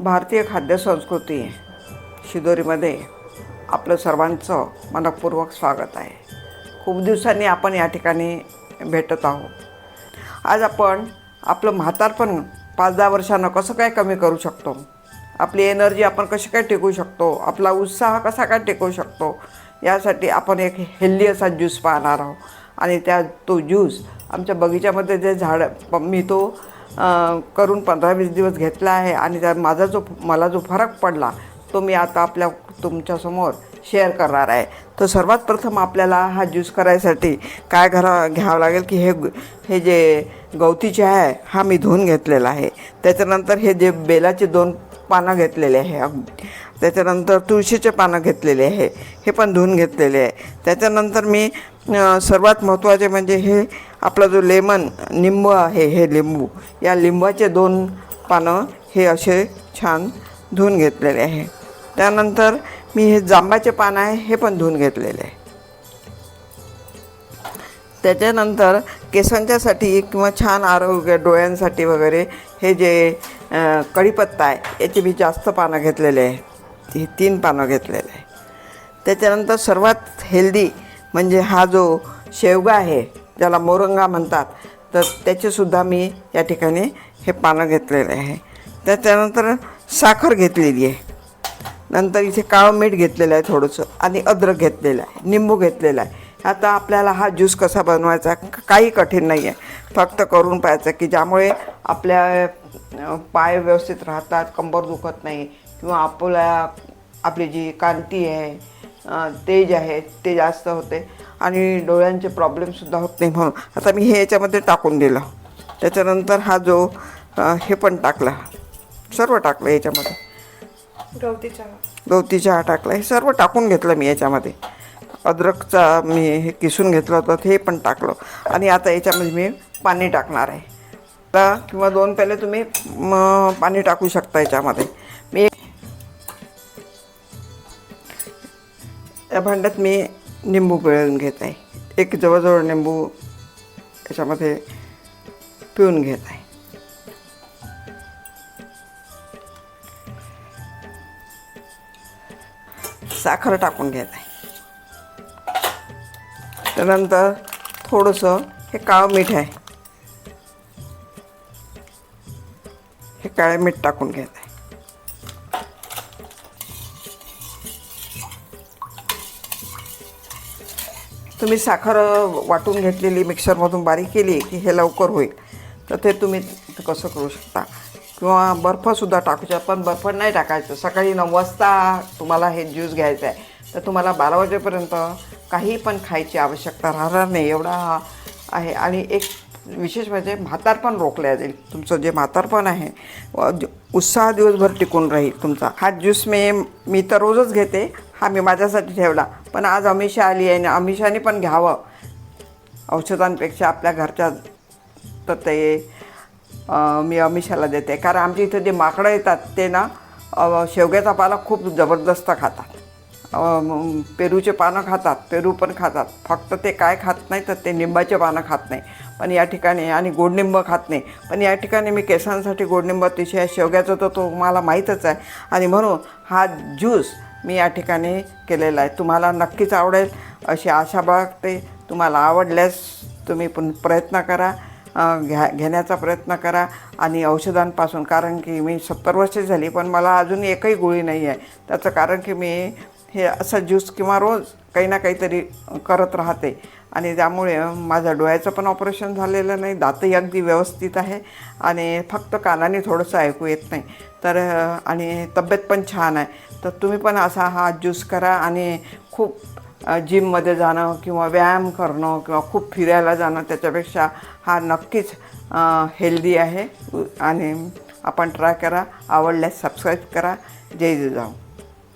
भारतीय खाद्यसंस्कृती शिदोरीमध्ये आपलं सर्वांचं मनपूर्वक स्वागत आहे. खूप दिवसांनी आपण या ठिकाणी भेटत आहोत. आज आपण आपलं म्हातारपण 5-10 वर्षांनं कसं काय कमी करू शकतो, आपली एनर्जी आपण कशी काय टिकवू शकतो, आपला उत्साह कसा काय टिकवू शकतो, यासाठी आपण एक हेल्दी असा ज्यूस पाहणार आहोत. आणि तो ज्यूस आमच्या बगीच्यामध्ये जे झाड मी तो करून 15-20 दिवस घेतला आहे आणि त्यात मला जो फरक पडला तो मी आता तुमच्यासमोर शेअर करणार आहे. तर सर्वात प्रथम आपल्याला हा ज्यूस करायसाठी काय घ्यावं लागेल की हे जे गवती चहा आहे हा मी धुवून घेतलेला आहे. त्याच्यानंतर हे जे बेलाचे 2 पानं घेतलेले आहे, त्याच्यानंतर तुळशीचे पानं घेतलेले आहे, हे पण धुवून घेतलेले आहे. त्याच्यानंतर मी सर्वात महत्त्वाचे म्हणजे हे आपला जो निंबू आहे, हे या लिंबाचे 2 पानं हे असे छान धुवून घेतलेले आहे. त्यानंतर मी हे जांबाचे पानं आहे हे पण धुवून घेतलेले आहे. त्याच्यानंतर केसांच्यासाठी किंवा छान आरोग्य डोळ्यांसाठी वगैरे हे जे कढीपत्ता आहे याचे मी जास्त पानं घेतलेले आहे, हे 3 पानं घेतलेले आहे. त्याच्यानंतर सर्वात हेल्दी म्हणजे हा जो शेवगा आहे ज्याला मोरंगा म्हणतात, तर त्याचेसुद्धा मी या ठिकाणी हे पानं घेतलेले आहे. त्याच्यानंतर साखर घेतलेली आहे. नंतर इथे काळं मीठ घेतलेलं आहे थोडंसं, आणि अद्रक घेतलेलं आहे, निंबू घेतलेला आहे. आता आपल्याला हा ज्यूस कसा बनवायचा काही कठीण नाही आहे, फक्त करून पाहायचं की ज्यामुळे आपल्या पाय व्यवस्थित राहतात, कंबर दुखत नाही, किंवा आपली जी कांती आहे, तेज आहे ते जास्त होते आणि डोळ्यांचे प्रॉब्लेमसुद्धा होत नाही. म्हणून आता मी हे याच्यामध्ये टाकून दिलं. त्याच्यानंतर हा जो हे पण टाकला, सर्व टाकलं याच्यामध्ये, गवती चहा टाकला, हे सर्व टाकून घेतलं मी याच्यामध्ये. अद्रकचा मी हे किसून घेतलं होतं हे पण टाकलं. आणि आता याच्यामध्ये मी पाणी टाकणार आहे. आता किंवा 2 पेले तुम्ही पाणी टाकू शकता याच्यामध्ये. मी या भांड्यात मी निंबू पिळून घेत आहे, एक जवळजवळ निंबू याच्यामध्ये पिळून घेत आहे. साखर टाकून घेत आहे. त्यानंतर थोडंसं हे काळं मीठ आहे, हे काळे मीठ टाकून घेत आहे. तुम्ही साखर वाटून घेतलेली मिक्सरमधून बारीक केली की हे लवकर होईल, तर ते तुम्ही कसं करू शकता. किंवा बर्फसुद्धा टाकू शकता, पण बर्फ नाही टाकायचं. सकाळी 9 वाजता तुम्हाला हे ज्यूस घ्यायचं आहे, तर तुम्हाला 12 वाजेपर्यंत काही पण खायची आवश्यकता राहणार नाही, एवढा हा आहे. आणि एक विशेष म्हणजे म्हातारपण रोखल्या जाईल. तुमचं जे म्हातारपण आहे, उत्साह दिवसभर टिकून राहील तुमचा. हा ज्यूस मी तर रोजच घेते, हा मी माझ्यासाठी ठेवला, पण आज अमिषा आली आहे आणि अमिषाने पण घ्यावं औषधांपेक्षा आपल्या घरच्या, तर ते मी अमिषाला देते. कारण आमच्या इथं जे माकडं येतात ते ना शेवग्याचा पाला खूप जबरदस्त खातात, पेरूचे पानं खातात, पेरू पण खातात. फक्त ते काय खात नाही तर ते निंबाचे पानं खात नाही, पण या ठिकाणी, आणि गोडनिंब खात नाही. पण या ठिकाणी मी केसांसाठी गोडनिंब अतिशय, शेवग्याचा तर तो मला माहीतच आहे. आणि म्हणून हा ज्यूस मी या ठिकाणी केलेला आहे. तुम्हाला नक्कीच आवडेल अशी आशा बाळगते. तुम्हाला आवडल्यास तुम्ही पण प्रयत्न करा, घेण्याचा प्रयत्न करा. आणि औषधांपासून, कारण की मी 70 वर्षे झाली पण मला अजून एकही गोळी नाही आहे. त्याचं कारण की मी हे असं ज्यूस किंवा रोज काही ना काहीतरी करत राहते. आणि त्यामुळे माझ्या डोळ्याचं पण ऑपरेशन झालेलं नाही, दातही अगदी व्यवस्थित आहे, आणि फक्त कानाने थोडंसं ऐकू येत नाही. तर आणि तब्येत पण छान आहे. तर तुम्ही पण असा हा ज्यूस करा. आणि खूप जिममध्ये जाणं किंवा व्यायाम करणं किंवा खूप फिरायला जाणं त्याच्यापेक्षा हा नक्कीच हेल्दी आहे. आणि आपण ट्राय करा. आवडल्यास सबस्क्राईब करा. जय जिजाऊ.